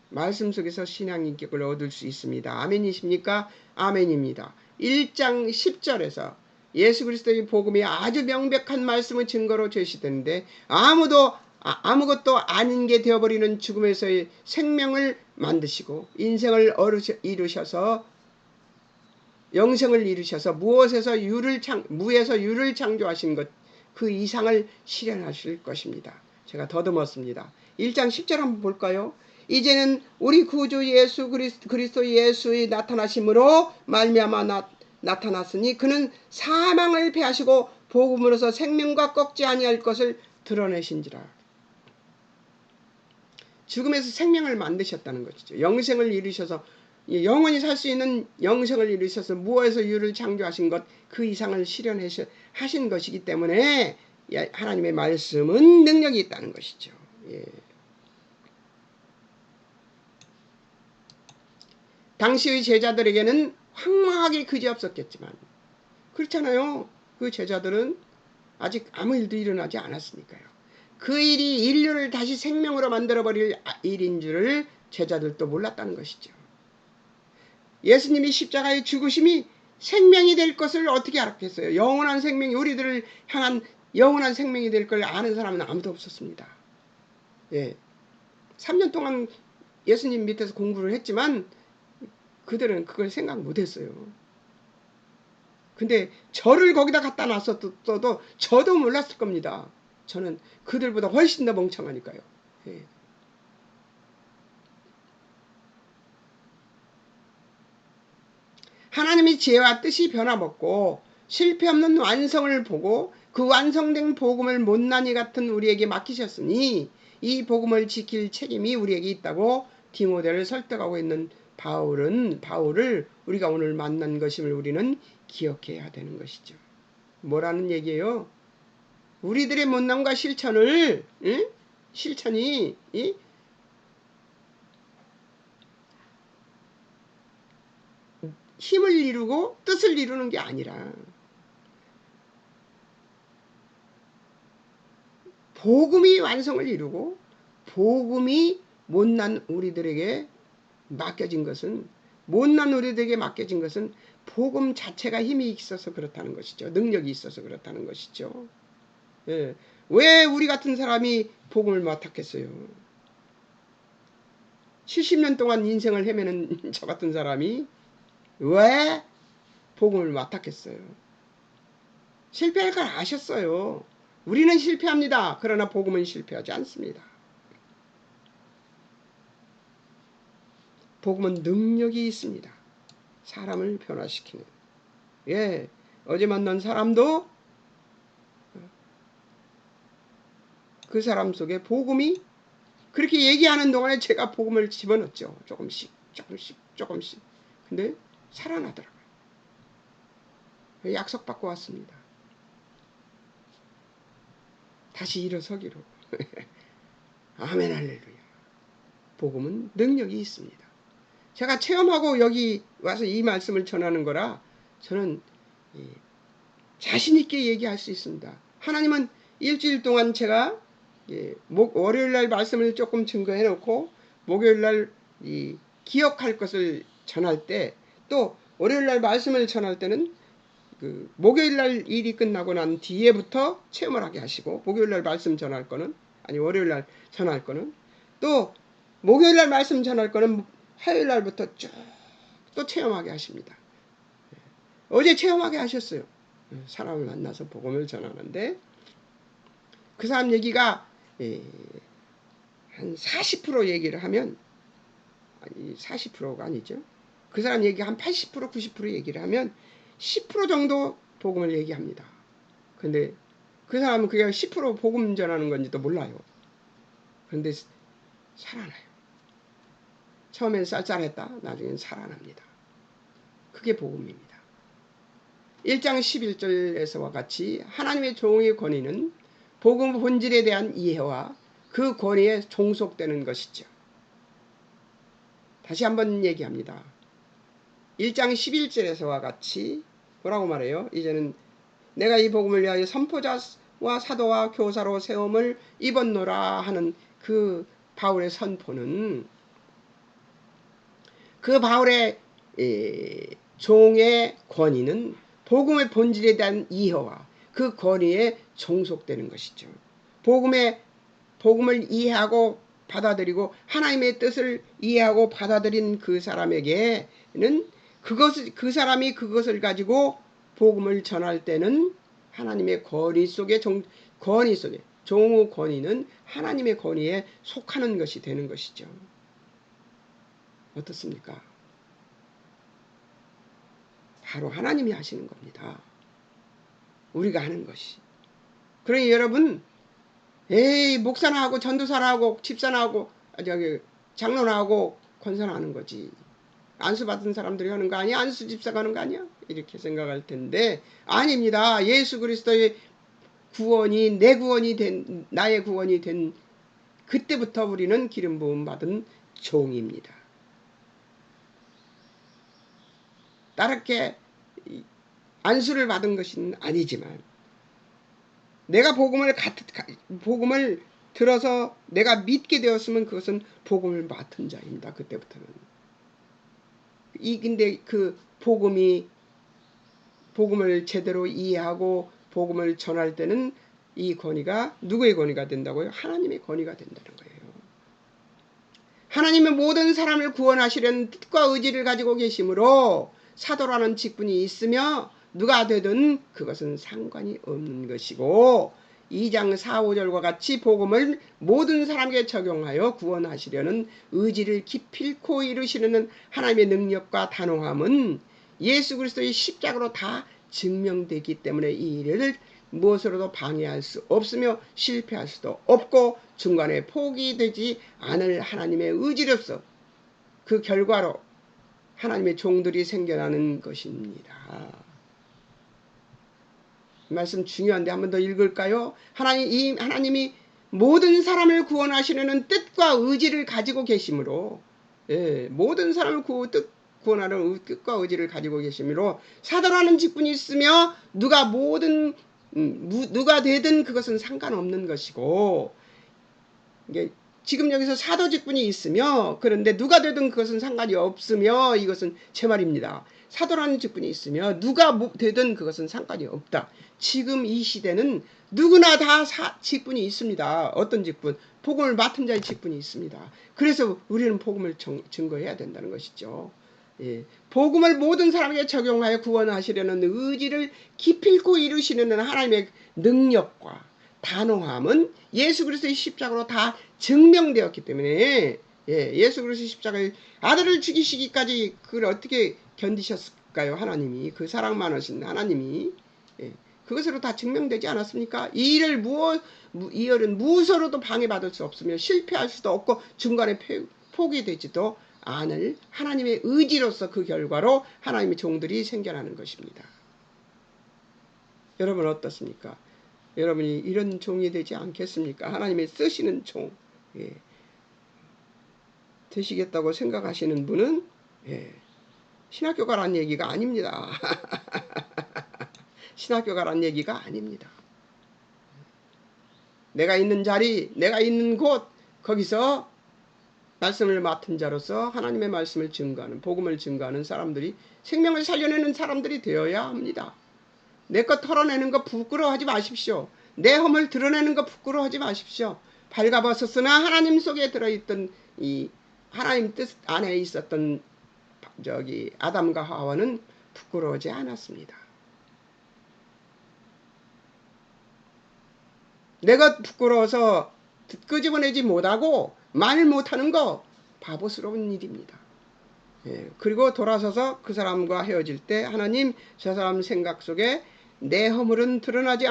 말씀 속에서 신앙 인격을 얻을 수 있습니다. 아멘이십니까? 아멘입니다. 1장 10절에서 예수 그리스도의 복음이 아주 명백한 말씀을 증거로 제시되는데 아무것도 아닌 게 되어버리는 죽음에서의 생명을 만드시고 인생을 이루셔서 영생을 이루셔서 무에서 유를 창조하신 것, 그 이상을 실현하실 것입니다. 제가 더듬었습니다. 1장 10절 한번 볼까요? 이제는 우리 구주 예수 그리스도 예수의 나타나심으로 말미암아 나타났으니 그는 사망을 패하시고 복음으로서 생명과 꺾지 아니할 것을 드러내신지라. 죽음에서 생명을 만드셨다는 것이죠. 영생을 이루셔서 영원히 살 수 있는 영생을 이루셔서 무에서 유를 창조하신 것, 그 이상을 실현하신 것이기 때문에 하나님의 말씀은 능력이 있다는 것이죠. 당시의 제자들에게는 황망하게 그지없었겠지만 그렇잖아요. 그 제자들은 아직 아무 일도 일어나지 않았으니까요. 그 일이 인류를 다시 생명으로 만들어버릴 일인 줄을 제자들도 몰랐다는 것이죠. 예수님이 십자가의 죽으심이 생명이 될 것을 어떻게 알았겠어요? 영원한 생명이, 우리들을 향한 영원한 생명이 될 걸 아는 사람은 아무도 없었습니다. 3년 동안 예수님 밑에서 공부를 했지만 그들은 그걸 생각 못했어요. 근데 저를 거기다 갖다 놨어도 저도 몰랐을 겁니다. 저는 그들보다 훨씬 더 멍청하니까요. 하나님이 지혜와 뜻이 변함없고 실패 없는 완성을 보고 그 완성된 복음을 못난이 같은 우리에게 맡기셨으니 이 복음을 지킬 책임이 우리에게 있다고 디모데를 설득하고 있는 바울을 우리가 오늘 만난 것임을 우리는 기억해야 되는 것이죠. 뭐라는 얘기예요? 우리들의 못남과 실천이 힘을 이루고 뜻을 이루는 게 아니라 복음이 완성을 이루고 복음이 못난 우리들에게 맡겨진 것은 복음 자체가 힘이 있어서 그렇다는 것이죠. 능력이 있어서 그렇다는 것이죠. 왜 우리 같은 사람이 복음을 맡았겠어요? 70년 동안 인생을 헤매는 저 같은 사람이 왜 복음을 맡았겠어요? 실패할 걸 아셨어요. 우리는 실패합니다. 그러나 복음은 실패하지 않습니다. 복음은 능력이 있습니다. 사람을 변화시키는. 예, 어제 만난 사람도 그 사람 속에 복음이 그렇게 얘기하는 동안에 제가 복음을 집어넣었죠. 조금씩. 근데 살아나더라고요. 약속받고 왔습니다. 다시 일어서기로. 아멘 할렐루야. 복음은 능력이 있습니다. 제가 체험하고 여기 와서 이 말씀을 전하는 거라 저는 자신 있게 얘기할 수 있습니다. 하나님은 일주일 동안 제가 월요일날 말씀을 조금 증거해 놓고 목요일날 기억할 것을 전할 때 또 월요일날 말씀을 전할 때는 그 목요일날 일이 끝나고 난 뒤에부터 체험을 하게 하시고 목요일날 말씀 전할 거는 아니 월요일날 전할 거는 또 목요일날 말씀 전할 거는 화요일날부터 쭉 또 체험하게 하십니다. 어제 체험하게 하셨어요. 사람을 만나서 복음을 전하는데 그 사람 얘기가 한 40% 얘기를 하면 아니 40%가 아니죠. 그 사람 얘기 한 80% 90% 얘기를 하면 10% 정도 복음을 얘기합니다. 근데 그 사람은 그게 10% 복음 전하는 건지도 몰라요. 그런데 살아나요. 처음엔 쌀쌀했다. 나중엔 살아납니다. 그게 복음입니다. 1장 11절에서와 같이 하나님의 종의 권위는 복음 본질에 대한 이해와 그 권위에 종속되는 것이죠. 다시 한번 얘기합니다. 1장 11절에서와 같이 뭐라고 말해요? 이제는 내가 이 복음을 위하여 선포자와 사도와 교사로 세움을 입었노라 하는 그 바울의 선포는 그 바울의 종의 권위는 복음의 본질에 대한 이해와 그 권위에 종속되는 것이죠. 복음을 이해하고 받아들이고 하나님의 뜻을 이해하고 받아들인 그 사람에게는 그 사람이 그것을 가지고 복음을 전할 때는 하나님의 권위 속에 종의 권위는 하나님의 권위에 속하는 것이 되는 것이죠. 어떻습니까? 바로 하나님이 하시는 겁니다. 우리가 하는 것이. 그러니 여러분, 목사나 하고 전도사나 하고 집사나 하고 장로나 하고 권사나 하는 거지. 안수 받은 사람들이 하는 거 아니야? 안수 집사가 하는 거 아니야? 이렇게 생각할 텐데 아닙니다. 예수 그리스도의 구원이 나의 구원이 된 그때부터 우리는 기름 부음 받은 종입니다. 다르게 안수를 받은 것은 아니지만 내가 복음을 들어서 내가 믿게 되었으면 그것은 복음을 맡은 자입니다. 그때부터는. 근데 그 복음을 제대로 이해하고 복음을 전할 때는 이 권위가 누구의 권위가 된다고요? 하나님의 권위가 된다는 거예요. 하나님의 모든 사람을 구원하시려는 뜻과 의지를 가지고 계시므로 사도라는 직분이 있으며 누가 되든 그것은 상관이 없는 것이고 2장 4, 5절과 같이 복음을 모든 사람에게 적용하여 구원하시려는 의지를 기필코 이루시는 하나님의 능력과 단호함은 예수 그리스도의 십자가로 다 증명되기 때문에 이 일을 무엇으로도 방해할 수 없으며 실패할 수도 없고 중간에 포기되지 않을 하나님의 의지로서 그 결과로 하나님의 종들이 생겨나는 것입니다. 이 말씀 중요한데 한 번 더 읽을까요? 하나님이 모든 사람을 구원하시려는 뜻과 의지를 가지고 계시므로 모든 사람을 구원하는 뜻과 의지를 가지고 계시므로 사도라는 직분이 있으며 누가 되든 그것은 상관없는 것이고 지금 여기서 사도 직분이 있으며 그런데 누가 되든 그것은 상관이 없으며 이것은 제 말입니다. 사도라는 직분이 있으며 누가 되든 그것은 상관이 없다. 지금 이 시대는 누구나 다 직분이 있습니다. 어떤 직분? 복음을 맡은 자의 직분이 있습니다. 그래서 우리는 복음을 증거해야 된다는 것이죠. 예. 복음을 모든 사람에게 적용하여 구원하시려는 의지를 기필코 이루시는 하나님의 능력과 단호함은 예수 그리스도의 십자가로 다 증명되었기 때문에 예수 그리스도의 십자가의 아들을 죽이시기까지 그걸 어떻게 견디셨을까요? 하나님이 그 사랑 많으신 하나님이 그것으로 다 증명되지 않았습니까? 이 일은 무엇으로도 방해받을 수 없으며 실패할 수도 없고 중간에 포기되지도 않을 하나님의 의지로서 그 결과로 하나님의 종들이 생겨나는 것입니다. 여러분 어떻습니까? 여러분이 이런 종이 되지 않겠습니까? 하나님의 쓰시는 종 되시겠다고 생각하시는 분은 신학교 가라는 얘기가 아닙니다. 신학교 가라는 얘기가 아닙니다. 내가 있는 자리, 내가 있는 곳 거기서 말씀을 맡은 자로서 하나님의 말씀을 증거하는, 복음을 증거하는 사람들이, 생명을 살려내는 사람들이 되어야 합니다. 내 것 털어내는 거 부끄러워하지 마십시오. 내 허물 드러내는 거 부끄러워하지 마십시오. 발가벗었으나 하나님 속에 들어있던 이 하나님 뜻 안에 있었던 아담과 하와는 부끄러워하지 않았습니다. 내가 부끄러워서 끄집어내지 못하고 말 못하는 거 바보스러운 일입니다. 그리고 돌아서서 그 사람과 헤어질 때 하나님 저 사람 생각 속에 내 허물은 드러나지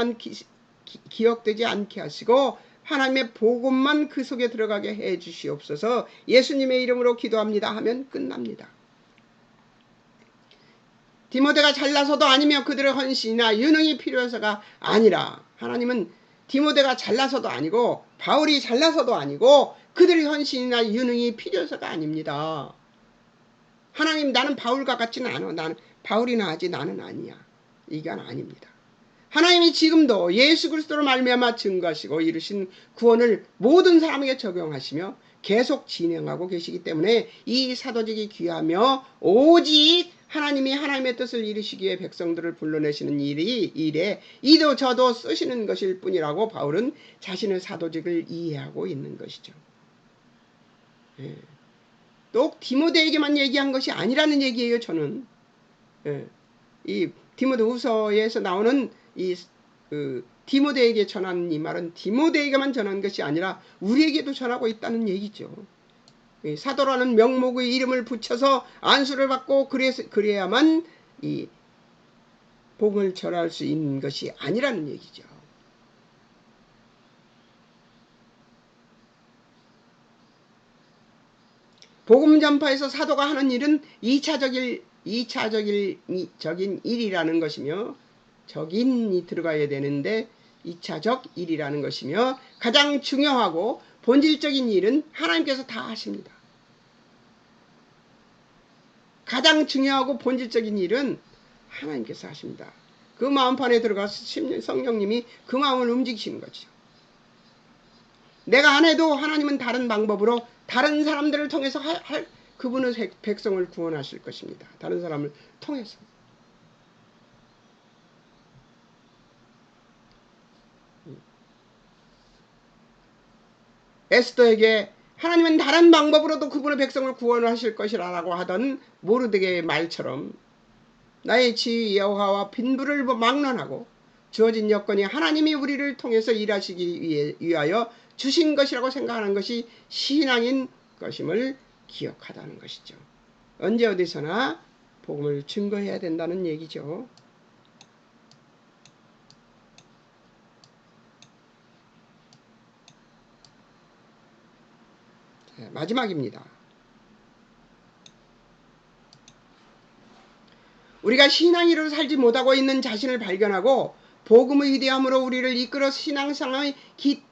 기억되지 않게 하시고 하나님의 복음만 그 속에 들어가게 해 주시옵소서. 예수님의 이름으로 기도합니다 하면 끝납니다. 디모데가 잘나서도 아니며 그들의 헌신이나 유능이 필요해서가 아니라 하나님은 디모데가 잘나서도 아니고 바울이 잘나서도 아니고 그들의 헌신이나 유능이 필요해서가 아닙니다. 하나님 나는 바울과 같지는 않아. 나는 바울이나 하지 나는 아니야. 이건 아닙니다. 하나님이 지금도 예수 그리스도로 말미암아 증거하시고 이루신 구원을 모든 사람에게 적용하시며 계속 진행하고 계시기 때문에 이 사도직이 귀하며 오직 하나님이 하나님의 뜻을 이루시기에 백성들을 불러내시는 일에 이도 저도 쓰시는 것일 뿐이라고 바울은 자신의 사도직을 이해하고 있는 것이죠. 또 디모데에게만 얘기한 것이 아니라는 얘기예요. 저는 이 디모데후서에서 나오는 디모데에게 전하는 이 말은 디모데에게만 전한 것이 아니라 우리에게도 전하고 있다는 얘기죠. 사도라는 명목의 이름을 붙여서 안수를 받고 그래야만 이 복음을 전할 수 있는 것이 아니라는 얘기죠. 복음 전파에서 사도가 하는 일은 2차적인 일이라는 것이며 적인이 들어가야 되는데 2차적 일이라는 것이며 가장 중요하고 본질적인 일은 하나님께서 다 하십니다. 가장 중요하고 본질적인 일은 하나님께서 하십니다. 그 마음판에 들어가서 성령님이 그 마음을 움직이시는 거죠. 내가 안 해도 하나님은 다른 방법으로 다른 사람들을 통해서 그분의 백성을 구원하실 것입니다. 다른 사람을 통해서. 에스더에게 하나님은 다른 방법으로도 그분의 백성을 구원하실 것이라고 하던 모르드게의 말처럼 나의 지 여호와와 빈부를 막론하고 주어진 여건이 하나님이 우리를 통해서 일하시기 위하여 주신 것이라고 생각하는 것이 신앙인 것임을 기억하다는 것이죠. 언제 어디서나 복음을 증거해야 된다는 얘기죠. 마지막입니다. 우리가 신앙인으로 살지 못하고 있는 자신을 발견하고 복음의 위대함으로 우리를 이끌어 신앙상의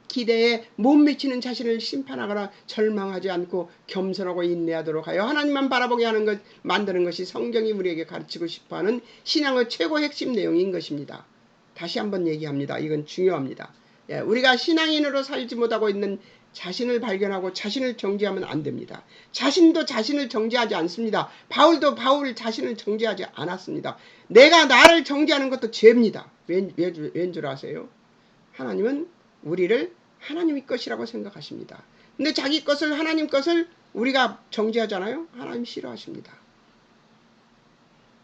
기대에 못 미치는 자신을 심판하거나 절망하지 않고 겸손하고 인내하도록 하여 하나님만 바라보게 하는 것, 만드는 것이 성경이 우리에게 가르치고 싶어하는 신앙의 최고 핵심 내용인 것입니다. 다시 한번 얘기합니다. 이건 중요합니다. 우리가 신앙인으로 살지 못하고 있는 자신을 발견하고 자신을 정죄하면 안 됩니다. 자신도 자신을 정죄하지 않습니다. 바울도 바울 자신을 정죄하지 않았습니다. 내가 나를 정죄하는 것도 죄입니다. 왠 줄 아세요? 하나님은 우리를 하나님의 것이라고 생각하십니다. 근데 자기 것을 하나님 것을 우리가 정죄하잖아요. 하나님 싫어하십니다.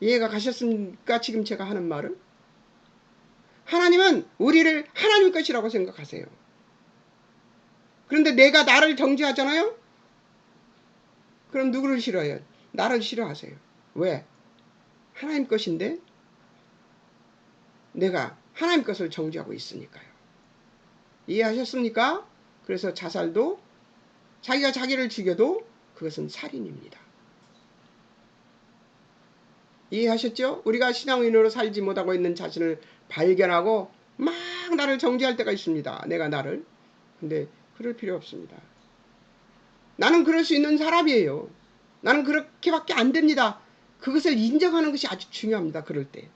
이해가 가셨습니까? 지금 제가 하는 말은? 하나님은 우리를 하나님 것이라고 생각하세요. 그런데 내가 나를 정죄하잖아요? 그럼 누구를 싫어해요? 나를 싫어하세요. 왜? 하나님 것인데 내가 하나님 것을 정죄하고 있으니까요. 이해하셨습니까? 그래서 자살도 자기가 자기를 죽여도 그것은 살인입니다. 이해하셨죠? 우리가 신앙인으로 살지 못하고 있는 자신을 발견하고 막 나를 정죄할 때가 있습니다. 내가 나를. 근데 그럴 필요 없습니다. 나는 그럴 수 있는 사람이에요. 나는 그렇게밖에 안 됩니다. 그것을 인정하는 것이 아주 중요합니다. 그럴 때.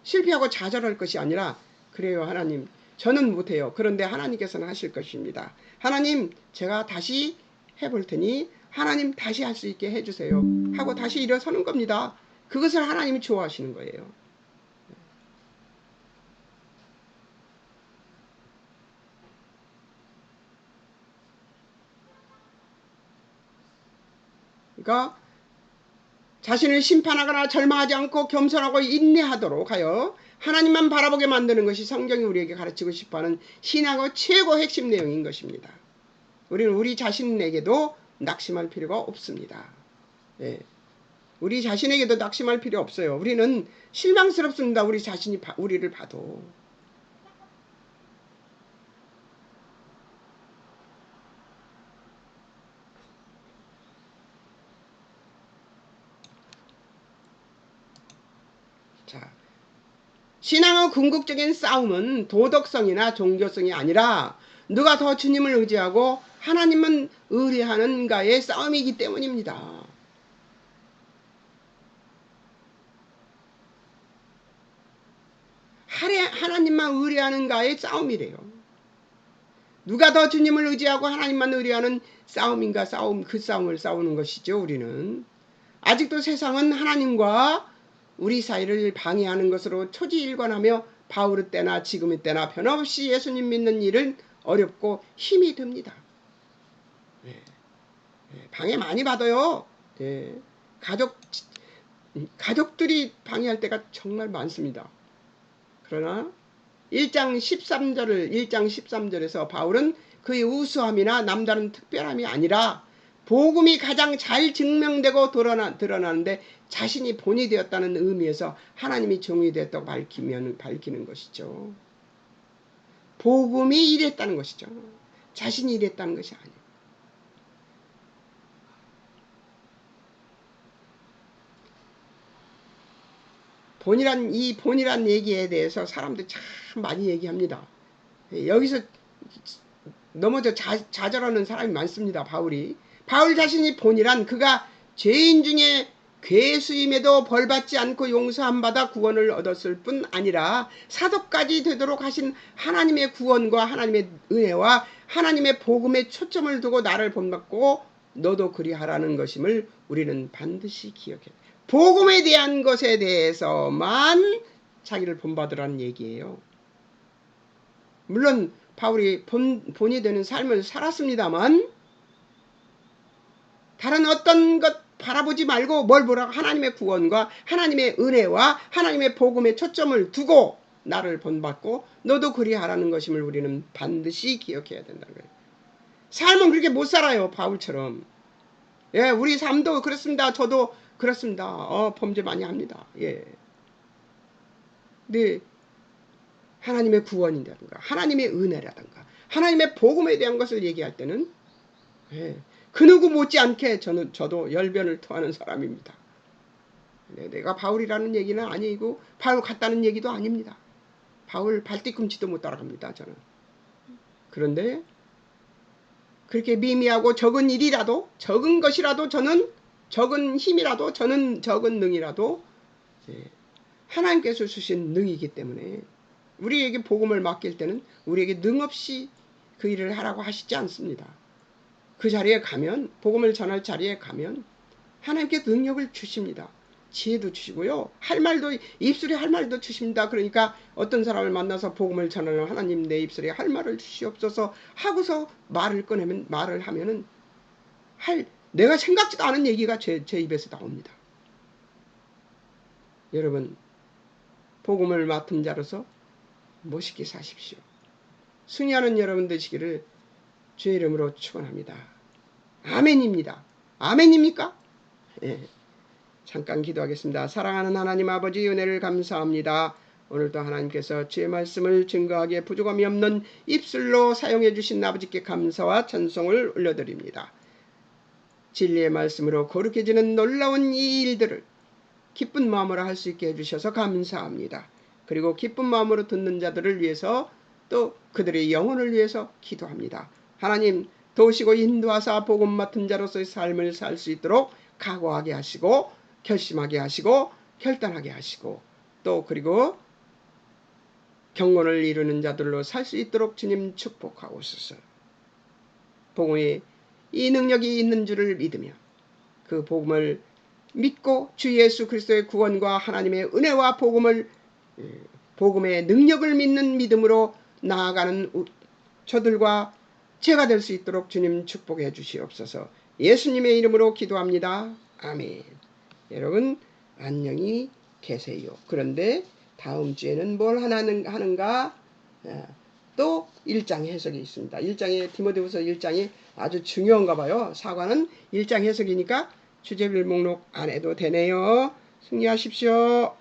실패하고 좌절할 것이 아니라 그래요 하나님 저는 못해요. 그런데 하나님께서는 하실 것입니다. 하나님 제가 다시 해볼 테니 하나님 다시 할 수 있게 해주세요. 하고 다시 일어서는 겁니다. 그것을 하나님이 좋아하시는 거예요. 그러니까 자신을 심판하거나 절망하지 않고 겸손하고 인내하도록 하여 하나님만 바라보게 만드는 것이 성경이 우리에게 가르치고 싶어하는 신앙의 최고 핵심 내용인 것입니다. 우리는 우리 자신에게도 낙심할 필요가 없습니다. 예. 우리 자신에게도 낙심할 필요 없어요. 우리는 실망스럽습니다. 우리 자신이 우리를 봐도. 자, 신앙의 궁극적인 싸움은 도덕성이나 종교성이 아니라 누가 더 주님을 의지하고 하나님은 의뢰하는가의 싸움이기 때문입니다. 하나님만 의뢰하는가의 싸움이래요. 누가 더 주님을 의지하고 하나님만 의뢰하는 싸움인가 그 싸움을 싸우는 것이죠. 우리는 아직도 세상은 하나님과 우리 사이를 방해하는 것으로 초지일관하며 바울의 때나 지금의 때나 변함없이 예수님 믿는 일은 어렵고 힘이 듭니다. 방해 많이 받아요. 가족들이 방해할 때가 정말 많습니다. 그러나 1장 13절에서 바울은 그의 우수함이나 남다른 특별함이 아니라 복음이 가장 잘 증명되고 드러나는데 자신이 본이 되었다는 의미에서 하나님이 종이 되었다고 밝히는 것이죠. 복음이 이랬다는 것이죠. 자신이 이랬다는 것이 아니에요. 본이란 얘기에 대해서 사람들이 참 많이 얘기합니다. 여기서 넘어져 좌절하는 사람이 많습니다. 바울 자신이 본이란 그가 죄인 중에 괴수임에도 벌받지 않고 용서함 받아 구원을 얻었을 뿐 아니라 사도까지 되도록 하신 하나님의 구원과 하나님의 은혜와 하나님의 복음에 초점을 두고 나를 본받고 너도 그리하라는 것임을 우리는 반드시 기억해야 돼. 복음에 대한 것에 대해서만 자기를 본받으라는 얘기예요. 물론 바울이 본이 되는 삶을 살았습니다만 다른 어떤 것 바라보지 말고 뭘 보라고 하나님의 구원과 하나님의 은혜와 하나님의 복음에 초점을 두고 나를 본받고 너도 그리하라는 것임을 우리는 반드시 기억해야 된다는 거예요. 삶은 그렇게 못 살아요. 바울처럼. 예, 우리 삶도 그렇습니다. 저도 그렇습니다. 범죄 많이 합니다. 예. 근데 하나님의 구원이라든가 하나님의 은혜라든가 하나님의 복음에 대한 것을 얘기할 때는 예, 그 누구 못지않게 저도 열변을 토하는 사람입니다. 내가 바울이라는 얘기는 아니고 바울 같다는 얘기도 아닙니다. 바울 발뒤꿈치도 못 따라갑니다. 저는. 그런데 그렇게 미미하고 적은 일이라도 적은 것이라도 저는 적은 힘이라도 저는 적은 능이라도 하나님께서 주신 능이기 때문에 우리에게 복음을 맡길 때는 우리에게 능없이 그 일을 하라고 하시지 않습니다. 그 자리에 가면, 복음을 전할 자리에 가면 하나님께 능력을 주십니다. 지혜도 주시고요. 할 말도, 입술에 할 말도 주십니다. 그러니까 어떤 사람을 만나서 복음을 전하려면 하나님 내 입술에 할 말을 주시옵소서 하고서 말을 꺼내면, 말을 하면은 내가 생각지도 않은 얘기가 제 입에서 나옵니다. 여러분, 복음을 맡은 자로서 멋있게 사십시오. 승리하는 여러분 되시기를 주의 이름으로 축원합니다. 아멘입니다. 아멘입니까? 예. 잠깐 기도하겠습니다. 사랑하는 하나님 아버지, 은혜를 감사합니다. 오늘도 하나님께서 주의 말씀을 증거하기에 부족함이 없는 입술로 사용해 주신 아버지께 감사와 찬송을 올려드립니다. 진리의 말씀으로 거룩해지는 놀라운 이 일들을 기쁜 마음으로 할 수 있게 해주셔서 감사합니다. 그리고 기쁜 마음으로 듣는 자들을 위해서, 또 그들의 영혼을 위해서 기도합니다. 하나님, 도우시고 인도하사 복음 맡은 자로서의 삶을 살 수 있도록 각오하게 하시고, 결심하게 하시고, 결단하게 하시고, 또 그리고 경건을 이루는 자들로 살 수 있도록 주님 축복하옵소서. 복음에 이 능력이 있는 줄을 믿으며 그 복음을 믿고 주 예수 그리스도의 구원과 하나님의 은혜와 복음의 능력을 믿는 믿음으로 나아가는 저들과 제가 될 수 있도록 주님 축복해 주시옵소서. 예수님의 이름으로 기도합니다. 아멘. 여러분 안녕히 계세요. 그런데 다음 주에는 뭘 하는가? 또 1장 해석이 있습니다. 1장에 디모데후서 1장이 아주 중요한가 봐요. 사과는 1장 해석이니까 주제별 목록 안 해도 되네요. 승리하십시오.